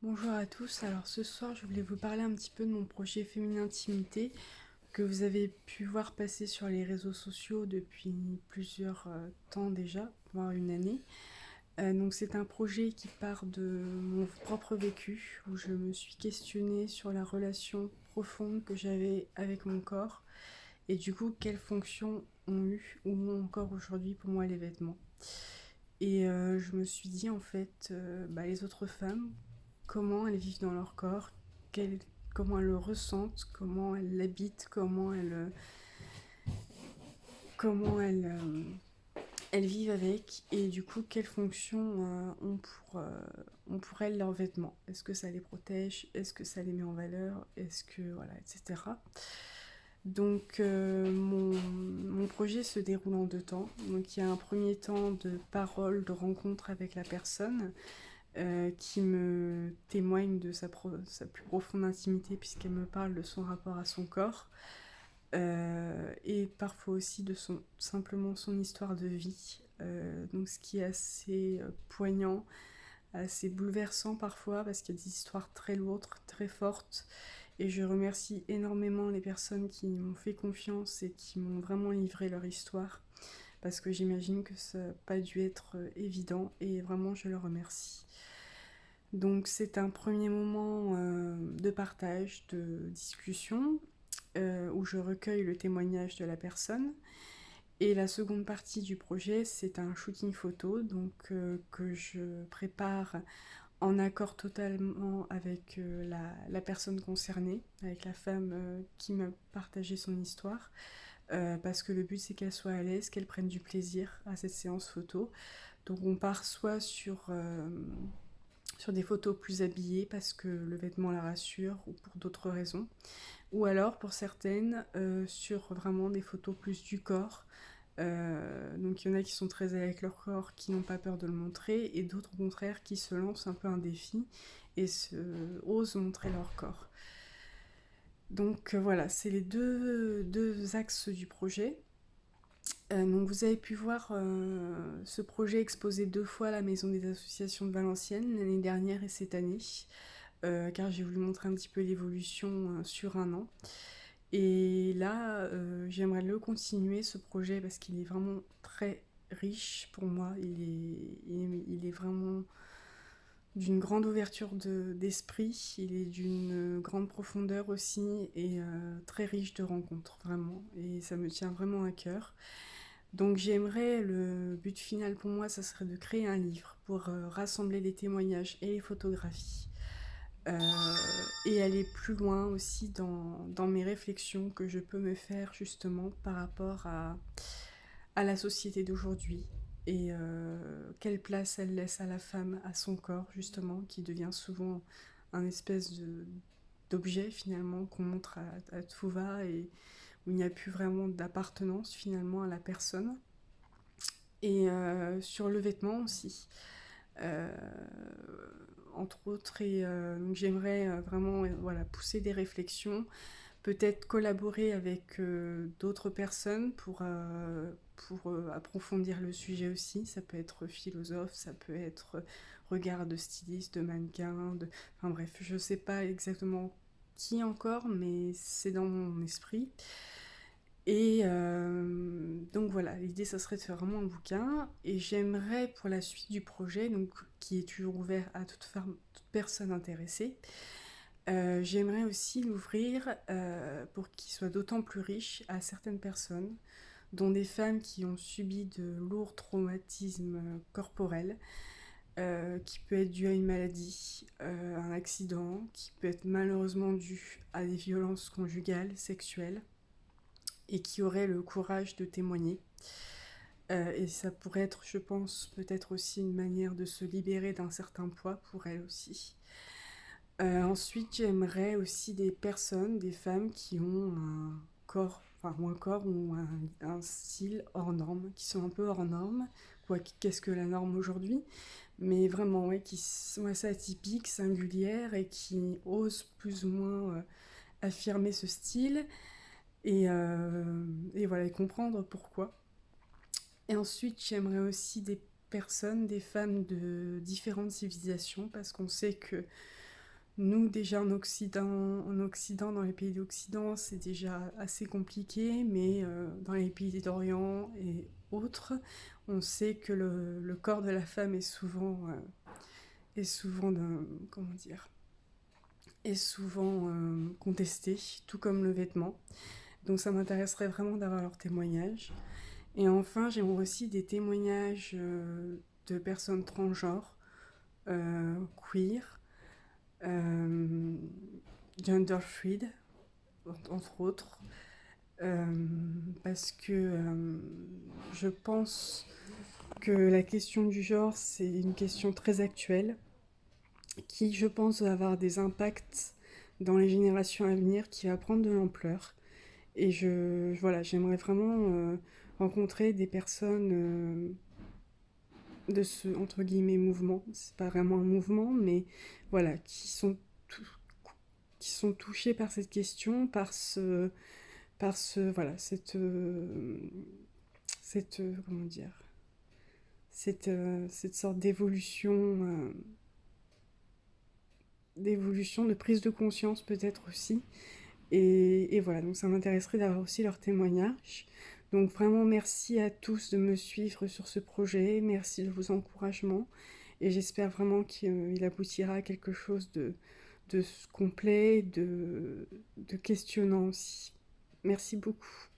Bonjour à tous, alors ce soir je voulais vous parler un petit peu de mon projet Féminin Intimité que vous avez pu voir passer sur les réseaux sociaux depuis plusieurs temps déjà, voire une année. Donc c'est un projet qui part de mon propre vécu où je me suis questionnée sur la relation profonde que j'avais avec mon corps et du coup quelles fonctions ont eu ou ont encore aujourd'hui pour moi les vêtements. Et je me suis dit en fait, les autres femmes, comment elles vivent dans leur corps, quel- comment elles le ressentent, comment elles l'habitent, comment elles vivent avec, et du coup quelles fonctions ont pour elles leurs vêtements. Est-ce que ça les protège? Est-ce que ça les met en valeur? Est-ce que voilà, etc. Donc mon projet se déroule en deux temps. Donc il y a un premier temps de parole, de rencontre avec la personne qui me témoigne de sa plus profonde intimité puisqu'elle me parle de son rapport à son corps et parfois aussi de simplement son histoire de vie. Donc ce qui est assez poignant, assez bouleversant parfois parce qu'il y a des histoires très lourdes, très fortes. Et je remercie énormément les personnes qui m'ont fait confiance et qui m'ont vraiment livré leur histoire parce que j'imagine que ça n'a pas dû être évident et vraiment je leur remercie. Donc c'est un premier moment de partage, de discussion, où je recueille le témoignage de la personne. Et la seconde partie du projet, c'est un shooting photo donc, que je prépare en accord totalement avec la personne concernée, avec la femme qui m'a partagé son histoire. Parce que le but c'est qu'elle soit à l'aise, qu'elle prenne du plaisir à cette séance photo. Donc on part soit sur des photos plus habillées parce que le vêtement la rassure ou pour d'autres raisons. Ou alors pour certaines sur vraiment des photos plus du corps. Donc il y en a qui sont très à l'aise avec leur corps, qui n'ont pas peur de le montrer, et d'autres au contraire qui se lancent un peu un défi et osent montrer leur corps. Donc voilà, c'est les deux axes du projet. Donc vous avez pu voir ce projet exposé deux fois à la Maison des Associations de Valenciennes, l'année dernière et cette année, car j'ai voulu montrer un petit peu l'évolution sur un an. Et là, j'aimerais le continuer, ce projet, parce qu'il est vraiment très riche pour moi. Il est vraiment d'une grande ouverture d'esprit, il est d'une grande profondeur aussi, et très riche de rencontres, vraiment. Et ça me tient vraiment à cœur. Donc j'aimerais, le but final pour moi, ça serait de créer un livre pour rassembler les témoignages et les photographies. Euh, et aller plus loin aussi dans mes réflexions que je peux me faire justement par rapport à la société d'aujourd'hui et quelle place elle laisse à la femme, à son corps justement, qui devient souvent un espèce d'objet finalement qu'on montre à tout va et où il n'y a plus vraiment d'appartenance finalement à la personne. Et sur le vêtement aussi. Euh, Entre autres, et donc j'aimerais vraiment voilà, pousser des réflexions, peut-être collaborer avec d'autres personnes pour approfondir le sujet aussi. Ça peut être philosophe, ça peut être regard de styliste, de mannequin, enfin bref, je sais pas exactement qui encore, mais c'est dans mon esprit. Et donc voilà, l'idée ça serait de faire vraiment un bouquin et j'aimerais pour la suite du projet, donc qui est toujours ouvert à toute personne intéressée, j'aimerais aussi l'ouvrir pour qu'il soit d'autant plus riche à certaines personnes, dont des femmes qui ont subi de lourds traumatismes corporels, qui peut être dû à une maladie, un accident, qui peut être malheureusement dû à des violences conjugales, sexuelles, et qui auraient le courage de témoigner. Et ça pourrait être, je pense, peut-être aussi une manière de se libérer d'un certain poids pour elles aussi. Ensuite, j'aimerais aussi des personnes, des femmes qui ont un corps, enfin, ou un corps ou un style hors norme, qui sont un peu hors norme. Quoi, qu'est-ce que la norme aujourd'hui? Mais vraiment, ouais, qui sont assez atypiques, singulières et qui osent plus ou moins affirmer ce style et voilà, et comprendre pourquoi. Et ensuite, j'aimerais aussi des personnes, des femmes de différentes civilisations, parce qu'on sait que Nous, déjà en Occident, dans les pays d'Occident, c'est déjà assez compliqué, mais dans les pays d'Orient et autres, on sait que le corps de la femme est souvent comment dire, est souvent contesté, tout comme le vêtement. Donc ça m'intéresserait vraiment d'avoir leurs témoignages. Et enfin, j'aimerais aussi des témoignages de personnes transgenres, queer, euh, gender fluid, entre autres, euh, parce que je pense que la question du genre, c'est une question très actuelle, qui, je pense, va avoir des impacts dans les générations à venir, qui va prendre de l'ampleur. Et voilà, j'aimerais vraiment rencontrer des personnes de ce, entre guillemets, mouvement. C'est pas vraiment un mouvement, mais voilà, qui sont touchés par cette question, voilà, comment dire, cette sorte d'évolution, de prise de conscience peut-être aussi. Et voilà, donc ça m'intéresserait d'avoir aussi leur témoignage. Donc vraiment merci à tous de me suivre sur ce projet, merci de vos encouragements et j'espère vraiment qu'il aboutira à quelque chose de complet, de questionnant aussi. Merci beaucoup.